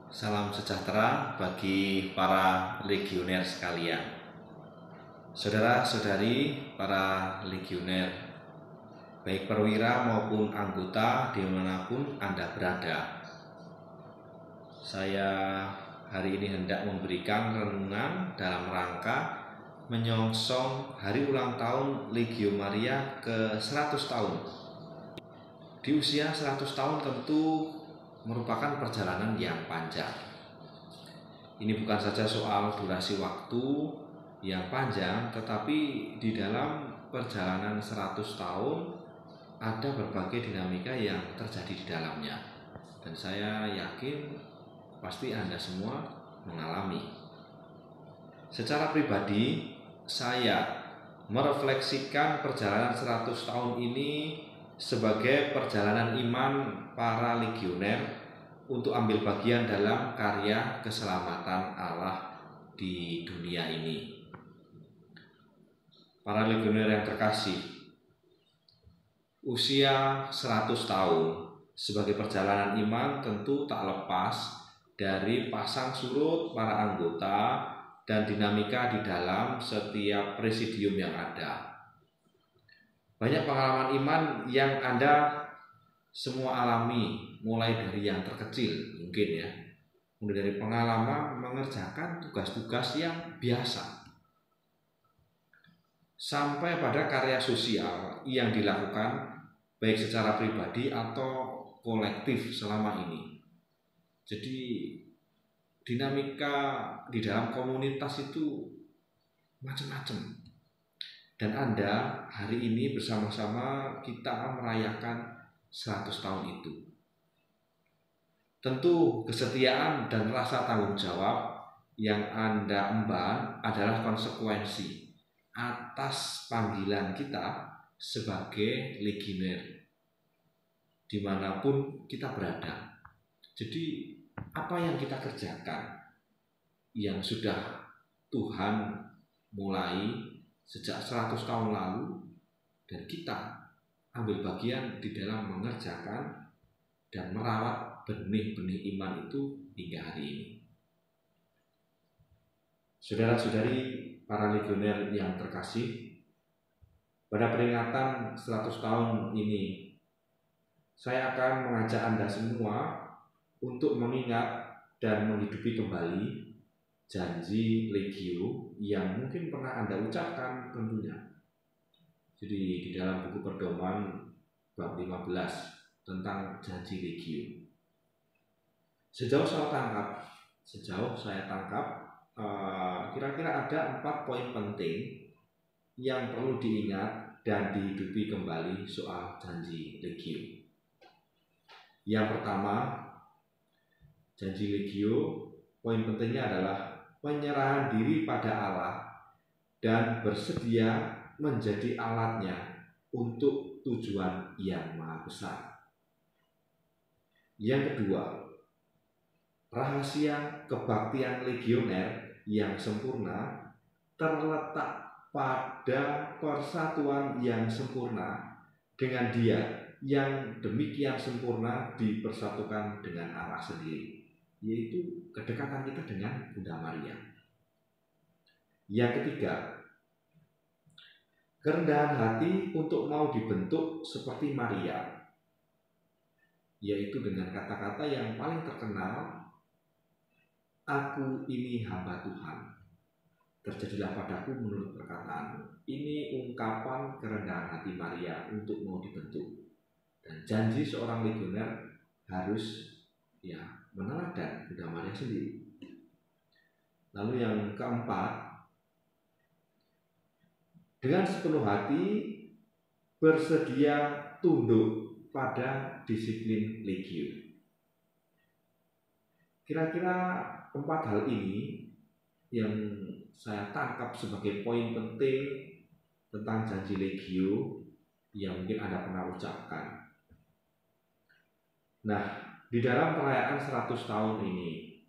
Salam sejahtera bagi para legioner sekalian. Saudara-saudari para legioner, baik perwira maupun anggota dimanapun Anda berada, saya hari ini hendak memberikan renungan dalam rangka menyongsong hari ulang tahun Legio Maria ke 100 tahun. Di usia 100 tahun tentu merupakan perjalanan yang panjang. Ini bukan saja soal durasi waktu yang panjang, tetapi di dalam perjalanan 100 tahun ada berbagai dinamika yang terjadi di dalamnya. Dan saya yakin pasti Anda semua mengalami. Secara pribadi, saya merefleksikan perjalanan 100 tahun ini sebagai perjalanan iman para legioner untuk ambil bagian dalam karya keselamatan Allah di dunia ini. Para legioner yang terkasih, usia 100 tahun sebagai perjalanan iman tentu tak lepas dari pasang surut para anggota dan dinamika di dalam setiap presidium yang ada. Banyak pengalaman iman yang Anda semua alami, mulai dari yang terkecil mungkin ya, mulai dari pengalaman mengerjakan tugas-tugas yang biasa, sampai pada karya sosial yang dilakukan baik secara pribadi atau kolektif selama ini. Jadi dinamika di dalam komunitas itu macam-macam. Dan Anda hari ini bersama-sama kita merayakan 100 tahun itu. Tentu kesetiaan dan rasa tanggung jawab yang Anda emban adalah konsekuensi atas panggilan kita sebagai legioner dimanapun kita berada. Jadi apa yang kita kerjakan yang sudah Tuhan mulai sejak 100 tahun lalu, dan kita ambil bagian di dalam mengerjakan dan merawat benih-benih iman itu hingga hari ini. Saudara-saudari para legioner yang terkasih, pada peringatan 100 tahun ini saya akan mengajak Anda semua untuk mengingat dan menghidupi kembali janji Legio yang mungkin pernah Anda ucapkan tentunya. Jadi di dalam buku Pedoman bab 15 tentang janji Legio. Sejauh saya tangkap, kira-kira ada 4 poin penting yang perlu diingat dan dihidupi kembali soal janji Legio. Yang pertama, janji Legio, poin pentingnya adalah penyerahan diri pada Allah dan bersedia menjadi alatnya untuk tujuan yang maha besar. Yang kedua, rahasia kebaktian legioner yang sempurna terletak pada persatuan yang sempurna dengan Dia yang demikian sempurna dipersatukan dengan Allah sendiri, yaitu kedekatan kita dengan Bunda Maria. Yang ketiga, kerendahan hati untuk mau dibentuk seperti Maria, yaitu dengan kata-kata yang paling terkenal, "Aku ini hamba Tuhan, terjadilah padaku menurut perkataanmu." Ini ungkapan kerendahan hati Maria untuk mau dibentuk, dan janji seorang legioner harus meneladan Bunda Maria sendiri. Lalu yang keempat, dengan sepenuh hati bersedia tunduk pada disiplin Legio. Kira-kira 4 hal ini yang saya tangkap sebagai poin penting tentang janji Legio yang mungkin Anda pernah ucapkan. Nah, di dalam perayaan 100 tahun ini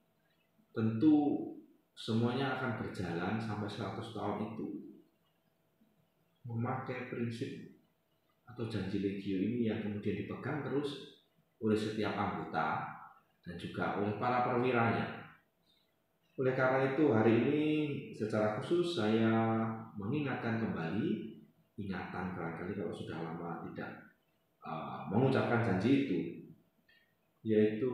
tentu semuanya akan berjalan sampai 100 tahun itu memakai prinsip atau janji Legio ini yang kemudian dipegang terus oleh setiap anggota dan juga oleh para perwiranya. Oleh karena itu hari ini secara khusus saya mengingatkan kembali, ingatan barangkali kalau sudah lama tidak mengucapkan janji itu, yaitu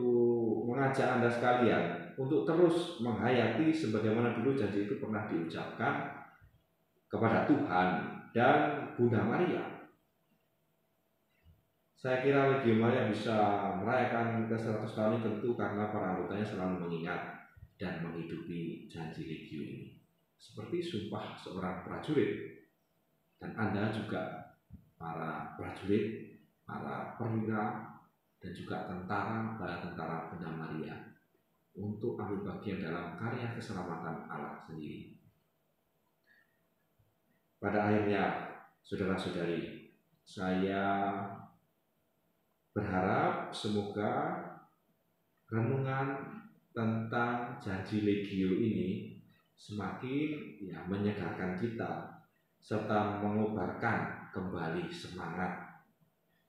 mengajak Anda sekalian untuk terus menghayati sebagaimana dulu janji itu pernah diucapkan kepada Tuhan dan Bunda Maria. Saya kira Legio Maria bisa merayakan ke 100 tahun ini tentu karena para anggotanya selalu mengingat dan menghidupi janji Legio ini. Seperti sumpah seorang prajurit. Dan Anda juga para prajurit, para perwira, dan juga para tentara Bunda Maria untuk ambil bagian dalam karya keselamatan Allah sendiri. Pada akhirnya, saudara-saudari, saya berharap semoga renungan tentang janji Legio ini semakin menyegarkan kita serta mengobarkan kembali semangat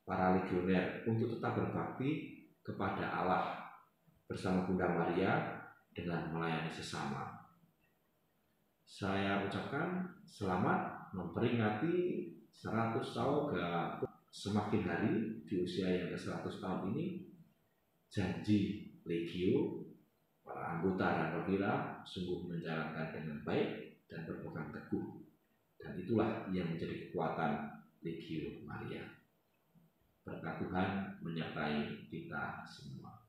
para legioner untuk tetap berbakti kepada Allah bersama Bunda Maria dengan melayani sesama. Saya ucapkan selamat memperingati 100 tahun semakin hari di usia yang ke-100 tahun ini. Janji Legio, para anggota dan perwira sungguh menjalankan dengan baik dan berpegang teguh, dan itulah yang menjadi kekuatan Legio Maria. Berkat Tuhan menyertai kita semua.